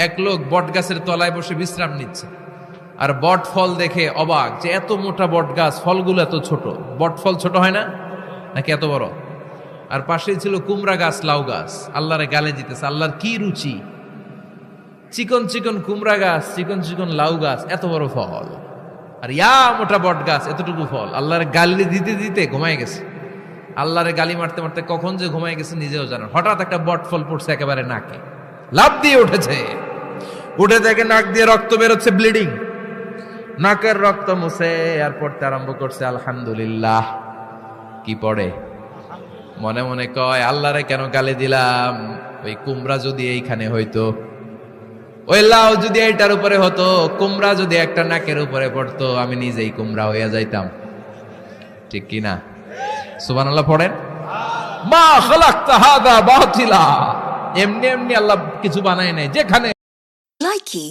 এক লোক বট গাছের তলায় বসে বিশ্রাম নিচ্ছে, আর বট ফল দেখে অবাক যে এত মোটা বট গাছ, ফলগুলো এত ছোট। বট ফল ছোট হয় না নাকি এত বড়? আর পাশেই ছিল কুমড়া গাছ, লাউ গাছ। আল্লাহরে গালে দিতেছে, আল্লাহর কি রুচি! চিকন চিকন কুমড়া গাছ, চিকন চিকন লাউ গাছ, এত বড় ফল, আর ইয়া মোটা বট গাছ, এতটুকু ফল। আল্লাহরে গালি দিতে দিতে ঘুমায় গেছে। আল্লাহরে গালি মারতে মারতে কখন যে ঘুমায় গেছে নিজেও জানেন। হঠাৎ একটা বট ফল পড়ছে একেবারে নাকে, লাফ দিয়ে উঠেছে। উঠে দেখে নাক দিয়ে রক্ত বেরোচ্ছে, ব্লিডিং। নাকের রক্ত মুছে আর পড়তে আরম্ভ করছে আলহামদুলিল্লাহ। কি পড়ে? মনে মনে কয়, আল্লাহরে কেন গালি দিলাম? ওই কুমড়া যদি এইখানে হইতো, ওই লাউ যদি এইটার উপরে হতো, কুমড়া যদি একটা নাকের উপরে পড়তো, আমি নিজেই কুমড়া হইয়া যাইতাম। ঠিক কি না? সুবহানাল্লাহ পড়েন। মা খালাকতা হাদা বাতিলা। এমনি এমনি আল্লাহ কিছু বানায় নাই। যেখানে Likey